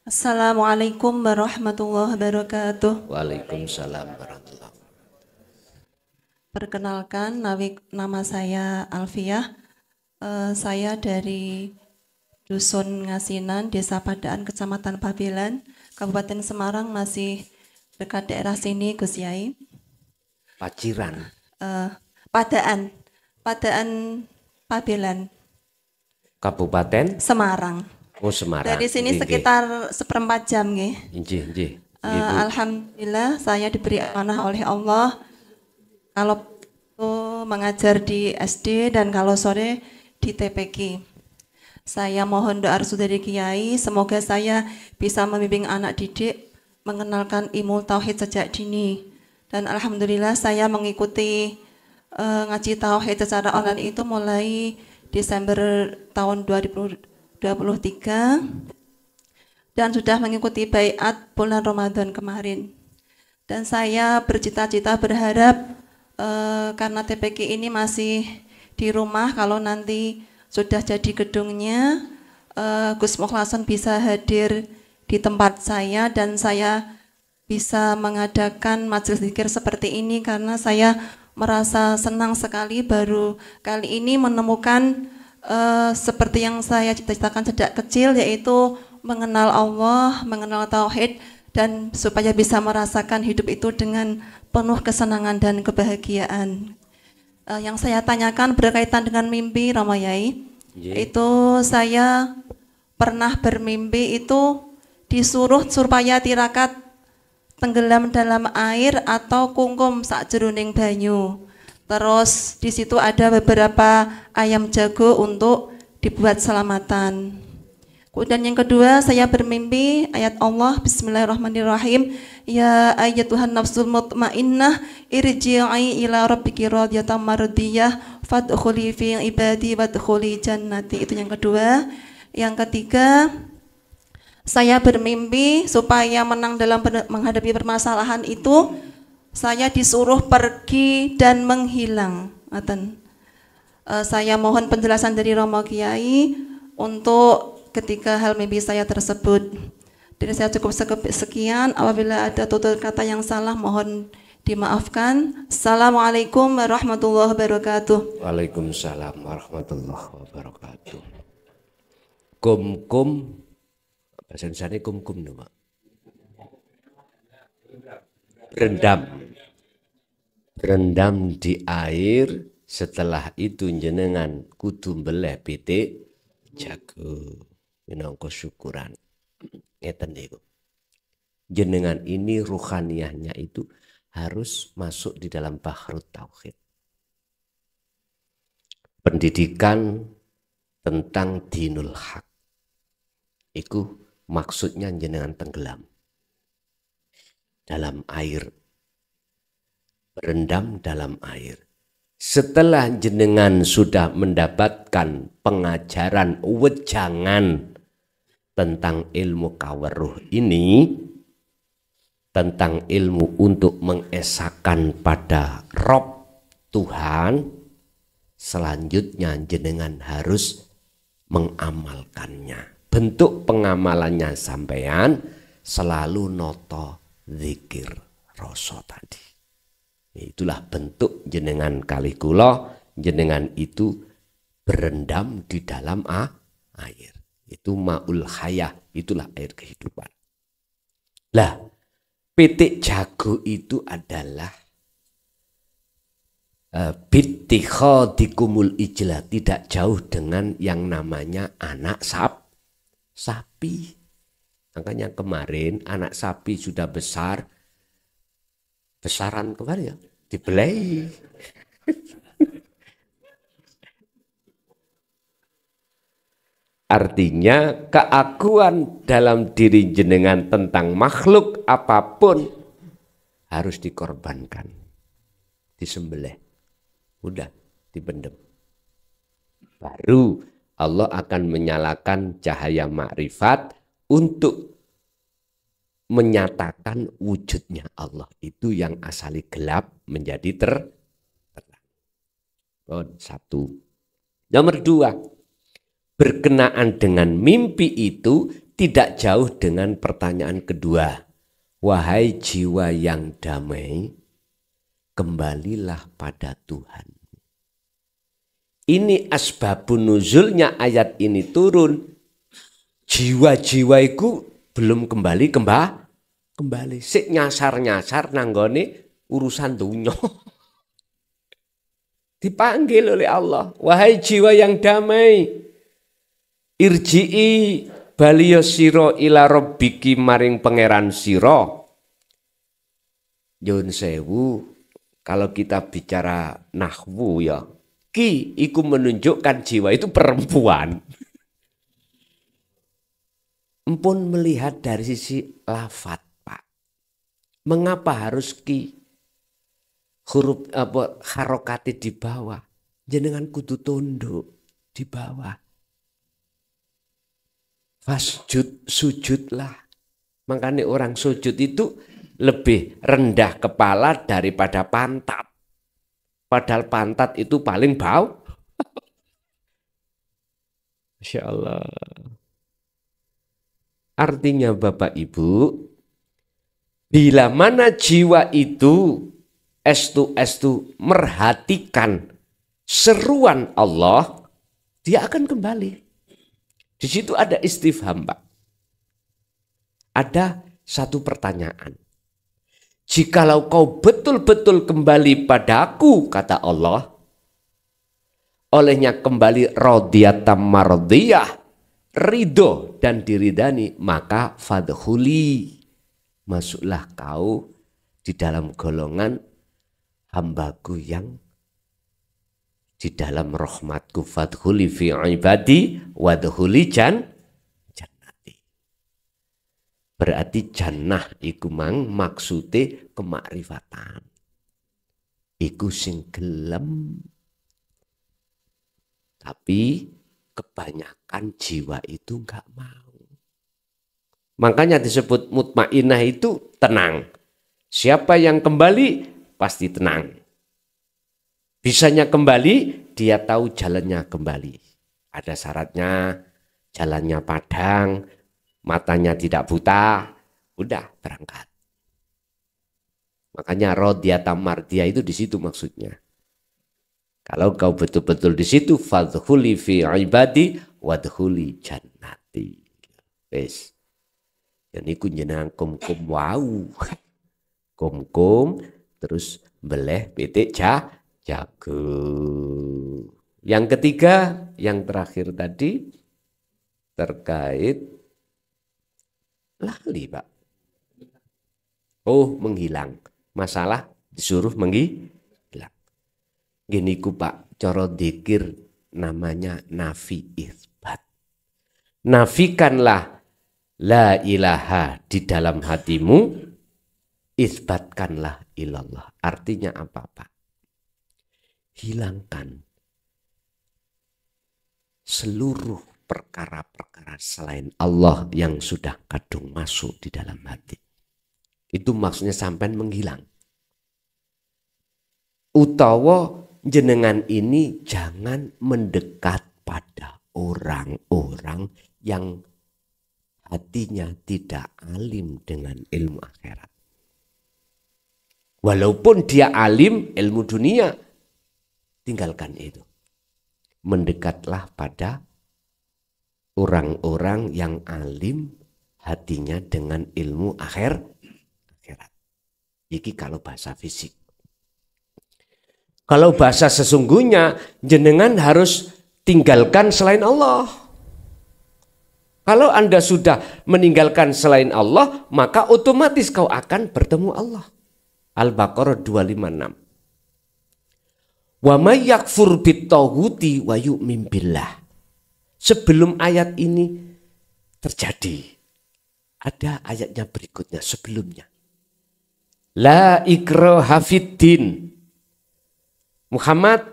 Assalamualaikum warahmatullahi wabarakatuh. Waalaikumsalam warahmatullahi wabarakatuh. Perkenalkan, nama saya Alfiah. Saya dari Dusun Ngasinan, Desa Padaan, Kecamatan Babelan, Kabupaten Semarang, masih dekat daerah sini, Gus Yai. Paciran, Padaan, Padaan Babelan, Kabupaten Semarang. Semarang. Dari sini Nggih, sekitar seperempat jam, nggih. nggih, nggih. Nggih, Bu. Alhamdulillah saya diberi amanah oleh Allah kalau mengajar di SD dan kalau sore di TPQ. Saya mohon doa restu dari Kiai, semoga saya bisa membimbing anak didik mengenalkan ilmu tauhid sejak dini. Dan alhamdulillah saya mengikuti ngaji tauhid secara online itu mulai Desember tahun 2023 dan sudah mengikuti baiat bulan Ramadan kemarin. Dan saya bercita-cita berharap karena TPQ ini masih di rumah, kalau nanti sudah jadi gedungnya, Gus Mukhlason bisa hadir di tempat saya dan saya bisa mengadakan majelis zikir seperti ini karena saya merasa senang sekali baru kali ini menemukan seperti yang saya cita-citakan sejak kecil, yaitu mengenal Allah, mengenal tauhid, dan supaya bisa merasakan hidup itu dengan penuh kesenangan dan kebahagiaan. Yang saya tanyakan berkaitan dengan mimpi, Ramayai. Itu saya pernah bermimpi itu disuruh supaya tirakat tenggelam dalam air atau kungkum sakjeroning banyu. Terus di situ ada beberapa ayam jago untuk dibuat selamatan. Dan yang kedua, saya bermimpi ayat Allah, Bismillahirrahmanirrahim, ya ayyatuhan nafsul mutmainnah irji'i ila rabbiki radiyatan mardiyah fadkhuli fi ibadi wadkhuli jannati. Itu yang kedua. Yang ketiga, saya bermimpi supaya menang dalam menghadapi permasalahan itu, saya disuruh pergi dan menghilang. Saya mohon penjelasan dari Romo Kiai untuk ketika hal mimpi saya tersebut. Dari saya cukup sekian, apabila ada tutur kata yang salah mohon dimaafkan. Assalamualaikum warahmatullahi wabarakatuh. Waalaikumsalam warahmatullahi wabarakatuh. Kum-kum, bahasa Indonesia kum-kum nih, Pak. Berendam di air, setelah itu jenengan kudu mbeleh pitik jago. Minangka syukuran. Ngeten niku. Jenengan ini ruhaniyahnya itu harus masuk di dalam bahrut tauhid. Pendidikan tentang dinul haq. Iku maksudnya jenengan tenggelam dalam air. Berendam dalam air. Setelah jenengan sudah mendapatkan pengajaran wejangan tentang ilmu kaweruh ini, tentang ilmu untuk mengesahkan pada Rob Tuhan, selanjutnya jenengan harus mengamalkannya. Bentuk pengamalannya sampean selalu noto zikir rasa tadi. Itulah bentuk jenengan kali kula, jenengan itu berendam di dalam air. Itu ma'ul hayah, itulah air kehidupan. Lah, pitik jago itu adalah bittikhadikumul ijlah, tidak jauh dengan yang namanya anak sapi. Makanya kemarin anak sapi sudah besar, besaran kemarin ya, dibelai. Artinya keakuan dalam diri jenengan tentang makhluk apapun harus dikorbankan, disembelih, udah dibendem. Baru Allah akan menyalakan cahaya makrifat untuk menyatakan wujudnya Allah itu yang asali gelap menjadi terang. Satu. Nomor dua, berkenaan dengan mimpi itu tidak jauh dengan pertanyaan kedua. Wahai jiwa yang damai, kembalilah pada Tuhan. Ini asbabun nuzulnya ayat ini turun. Jiwa-jiwa itu belum kembali. Sik nyasar-nyasar nanggone urusan dunya. Dipanggil oleh Allah. Wahai jiwa yang damai, irji'i baliyo siro ila rabbiki maring pangeran siro. Yun sewu, kalau kita bicara nahwu ya, ki iku menunjukkan jiwa itu perempuan. Empun melihat dari sisi lafat, Pak. Mengapa harus ki? Huruf harokati di bawah, jenengan kudu tunduk di bawah. Fasjud, sujudlah. Makanya orang sujud itu lebih rendah kepala daripada pantat. Padahal pantat itu paling bau. Masya Allah. Artinya Bapak Ibu, bila mana jiwa itu estu merhatikan seruan Allah, dia akan kembali. Di situ ada istifham, Pak. Ada satu pertanyaan. Jikalau kau betul-betul kembali padaku, kata Allah, olehnya kembali radiyatan mardiyah, ridho dan diridani, maka fadkhuli, masuklah kau di dalam golongan hambaku yang di dalam rahmatku. Fadkhuli fi ibadi wadkhuli jannati. Berarti jannah iku mang maksude kemakrifatan. Iku sing gelem. Tapi kebanyakan jiwa itu enggak mau. Makanya disebut mutmainah itu tenang. Siapa yang kembali pasti tenang. Bisanya kembali, dia tahu jalannya kembali. Ada syaratnya, jalannya padang, matanya tidak buta, udah berangkat. Makanya radiyatan mardiyah itu di situ maksudnya. Kalau kau betul-betul di situ, fadkhuli fi ibadi wadkhuli jannati. Wes. Yang niku jenengan kum-kum wau. Kum-kum terus beleh pitik jago. Yang ketiga, yang terakhir tadi terkait lali, Pak. Oh, menghilang. Masalah disuruh menghilang. Gini ku Pak, coro dikir namanya nafi isbat. Nafikanlah la ilaha di dalam hatimu, isbatkanlah ilallah. Artinya apa, Pak? Hilangkan seluruh perkara-perkara selain Allah yang sudah kadung masuk di dalam hati. Itu maksudnya sampai menghilang. Utawa jenengan ini jangan mendekat pada orang-orang yang hatinya tidak alim dengan ilmu akhirat. Walaupun dia alim ilmu dunia, tinggalkan itu. Mendekatlah pada orang-orang yang alim hatinya dengan ilmu akhirat. Iki kalau bahasa fisik. Kalau bahasa sesungguhnya, jenengan harus tinggalkan selain Allah. Kalau Anda sudah meninggalkan selain Allah, maka otomatis kau akan bertemu Allah. Al-Baqarah 256. Wa may yakfur bit-taghuti wa yu'min billah. Sebelum ayat ini terjadi, ada ayatnya berikutnya sebelumnya. La ikraha fiddin. Muhammad,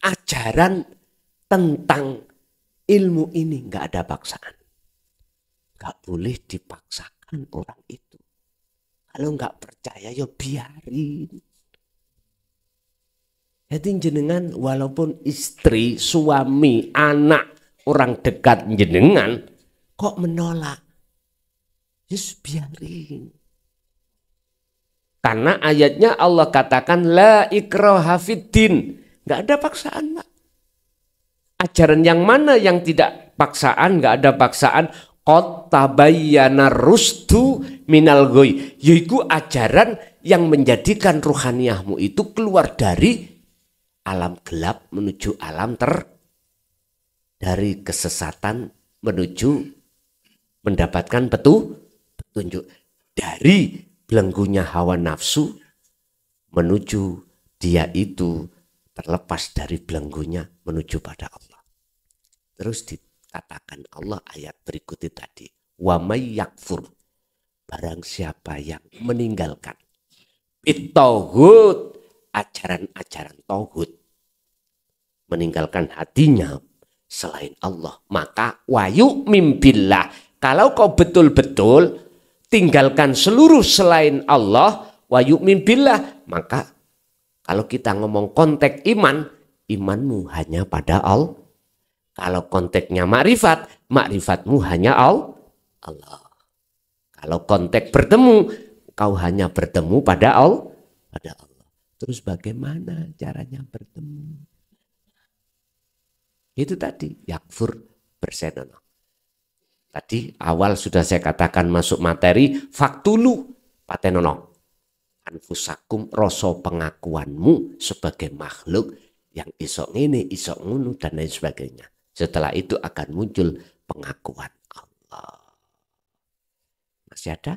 ajaran tentang ilmu ini enggak ada paksaan. Enggak boleh dipaksakan orang itu. Kalau enggak percaya ya biarin. Jadi jenengan walaupun istri, suami, anak, orang dekat jenengan kok menolak. Yes, biarin. Karena ayatnya Allah katakan la ikraha fiddin. Nggak ada paksaan, Pak. Ajaran yang mana yang tidak paksaan, nggak ada paksaan. Qad tabayyana rusdu minal ghoy. Yaitu ajaran yang menjadikan ruhaniyahmu itu keluar dari alam gelap menuju alam dari kesesatan menuju mendapatkan petunjuk. Dari belenggunya hawa nafsu menuju dia itu terlepas dari belenggunya menuju pada Allah. Terus dikatakan Allah ayat berikutnya tadi, wa may yakfur, barang siapa yang meninggalkan tauhid, ajaran-ajaran tauhid, meninggalkan hatinya selain Allah, maka wayu mimbillah, kalau kau betul-betul tinggalkan seluruh selain Allah, wayu mimbillah, maka kalau kita ngomong konteks iman, imanmu hanya pada Allah. Kalau konteksnya makrifat, makrifat,mu hanya Allah. Kalau konteks bertemu, kau hanya bertemu pada Allah. Terus bagaimana caranya bertemu? Itu tadi, yakfur bersenono. Tadi awal sudah saya katakan masuk materi, faktulu patenono. Anfusakum, rasa pengakuanmu sebagai makhluk yang isok ini, isok ngunu, dan lain sebagainya. Setelah itu akan muncul pengakuan Allah. Masih ada?